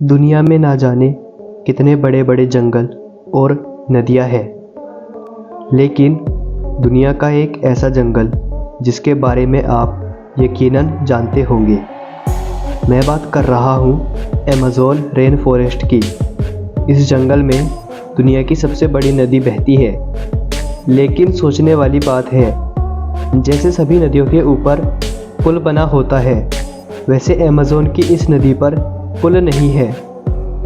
दुनिया में ना जाने कितने बड़े बड़े जंगल और नदियाँ हैं, लेकिन दुनिया का एक ऐसा जंगल जिसके बारे में आप यकीनन जानते होंगे। मैं बात कर रहा हूँ अमेज़न रेन फॉरेस्ट की। इस जंगल में दुनिया की सबसे बड़ी नदी बहती है। लेकिन सोचने वाली बात है, जैसे सभी नदियों के ऊपर पुल बना होता है, वैसे अमेज़न की इस नदी पर पुल नहीं है।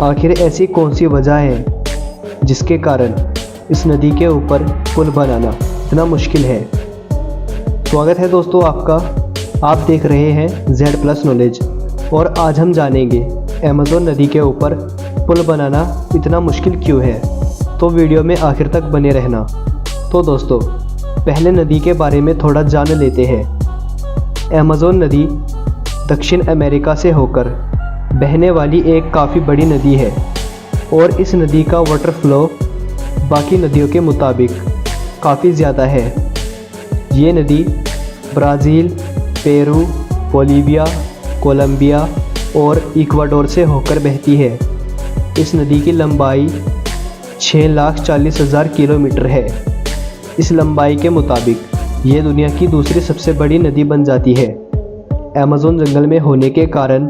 आखिर ऐसी कौन सी वजह है जिसके कारण इस नदी के ऊपर पुल बनाना इतना मुश्किल है। स्वागत है दोस्तों आपका, आप देख रहे हैं Z+ नॉलेज और आज हम जानेंगे अमेज़न नदी के ऊपर पुल बनाना इतना मुश्किल क्यों है। तो वीडियो में आखिर तक बने रहना। तो दोस्तों, पहले नदी के बारे में थोड़ा जान लेते हैं। अमेज़न नदी दक्षिण अमेरिका से होकर बहने वाली एक काफ़ी बड़ी नदी है और इस नदी का वाटर फ्लो बाकी नदियों के मुताबिक काफ़ी ज़्यादा है। ये नदी ब्राज़ील, पेरू, बोलीविया, कोलंबिया और इक्वाडोर से होकर बहती है। इस नदी की लंबाई 6,40,000 किलोमीटर है। इस लंबाई के मुताबिक ये दुनिया की दूसरी सबसे बड़ी नदी बन जाती है। अमेज़न जंगल में होने के कारण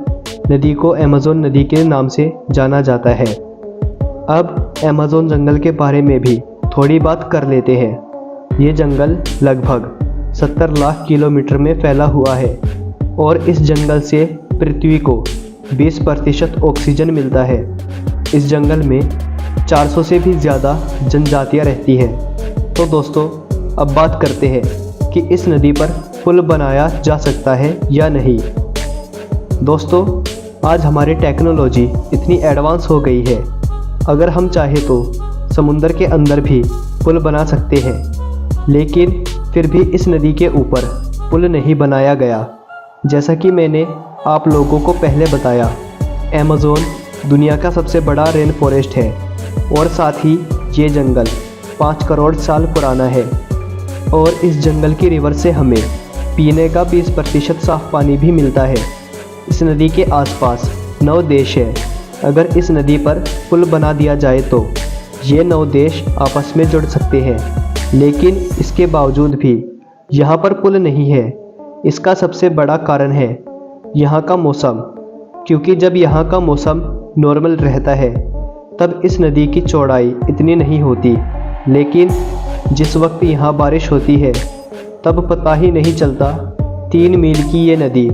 नदी को अमेज़न नदी के नाम से जाना जाता है। अब अमेज़न जंगल के बारे में भी थोड़ी बात कर लेते हैं। ये जंगल लगभग 70 लाख किलोमीटर में फैला हुआ है और इस जंगल से पृथ्वी को 20% ऑक्सीजन मिलता है। इस जंगल में 400 से भी ज़्यादा जनजातियाँ रहती हैं। तो दोस्तों, अब बात करते हैं कि इस नदी पर पुल बनाया जा सकता है या नहीं। दोस्तों, आज हमारी टेक्नोलॉजी इतनी एडवांस हो गई है, अगर हम चाहे तो समुंदर के अंदर भी पुल बना सकते हैं, लेकिन फिर भी इस नदी के ऊपर पुल नहीं बनाया गया। जैसा कि मैंने आप लोगों को पहले बताया, अमेज़न दुनिया का सबसे बड़ा रेन फॉरेस्ट है और साथ ही ये जंगल 5 करोड़ साल पुराना है और इस जंगल की रिवर से हमें पीने का 20% साफ पानी भी मिलता है। इस नदी के आसपास 9 देश हैं। अगर इस नदी पर पुल बना दिया जाए तो ये 9 देश आपस में जुड़ सकते हैं, लेकिन इसके बावजूद भी यहाँ पर पुल नहीं है। इसका सबसे बड़ा कारण है यहाँ का मौसम, क्योंकि जब यहाँ का मौसम नॉर्मल रहता है तब इस नदी की चौड़ाई इतनी नहीं होती, लेकिन जिस वक्त यहाँ बारिश होती है तब पता ही नहीं चलता 3 मील की ये नदी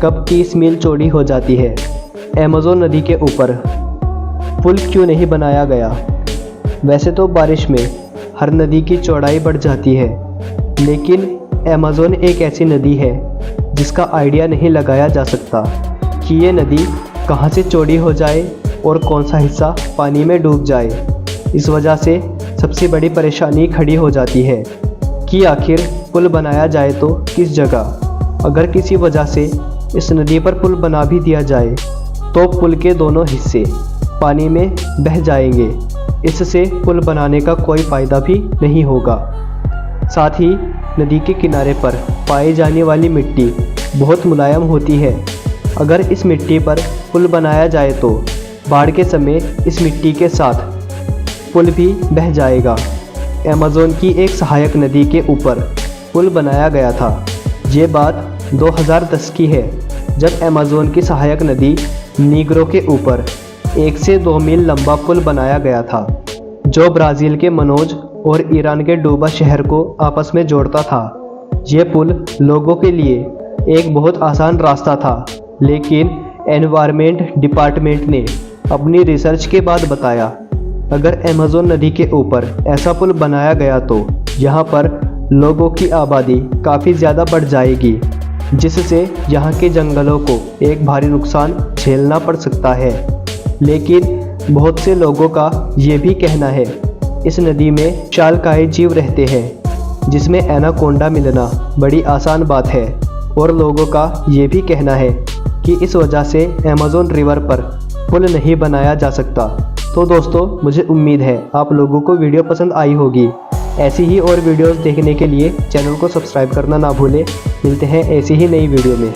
कब 30 मील चौड़ी हो जाती है। अमेज़न नदी के ऊपर पुल क्यों नहीं बनाया गया? वैसे तो बारिश में हर नदी की चौड़ाई बढ़ जाती है, लेकिन अमेज़न एक ऐसी नदी है जिसका आइडिया नहीं लगाया जा सकता कि ये नदी कहाँ से चौड़ी हो जाए और कौन सा हिस्सा पानी में डूब जाए। इस वजह से सबसे बड़ी परेशानी खड़ी हो जाती है कि आखिर पुल बनाया जाए तो किस जगह। अगर किसी वजह से इस नदी पर पुल बना भी दिया जाए तो पुल के दोनों हिस्से पानी में बह जाएंगे। इससे पुल बनाने का कोई फ़ायदा भी नहीं होगा। साथ ही नदी के किनारे पर पाई जाने वाली मिट्टी बहुत मुलायम होती है। अगर इस मिट्टी पर पुल बनाया जाए तो बाढ़ के समय इस मिट्टी के साथ पुल भी बह जाएगा। अमेज़न की एक सहायक नदी के ऊपर पुल बनाया गया था। ये बात 2010 की है, जब अमेज़न की सहायक नदी नीग्रो के ऊपर 1 से 2 मील लंबा पुल बनाया गया था, जो ब्राज़ील के मनोज और ईरान के डूबा शहर को आपस में जोड़ता था। ये पुल लोगों के लिए एक बहुत आसान रास्ता था, लेकिन एनवायरनमेंट डिपार्टमेंट ने अपनी रिसर्च के बाद बताया, अगर अमेज़न नदी के ऊपर ऐसा पुल बनाया गया तो यहाँ पर लोगों की आबादी काफ़ी ज़्यादा बढ़ जाएगी, जिससे यहाँ के जंगलों को एक भारी नुकसान झेलना पड़ सकता है। लेकिन बहुत से लोगों का ये भी कहना है, इस नदी में विशालकाय जीव रहते हैं, जिसमें एनाकोंडा मिलना बड़ी आसान बात है। और लोगों का ये भी कहना है कि इस वजह से अमेज़न रिवर पर पुल नहीं बनाया जा सकता। तो दोस्तों, मुझे उम्मीद है आप लोगों को वीडियो पसंद आई होगी। ऐसी ही और वीडियोस देखने के लिए चैनल को सब्सक्राइब करना ना भूलें। मिलते हैं ऐसी ही नई वीडियो में।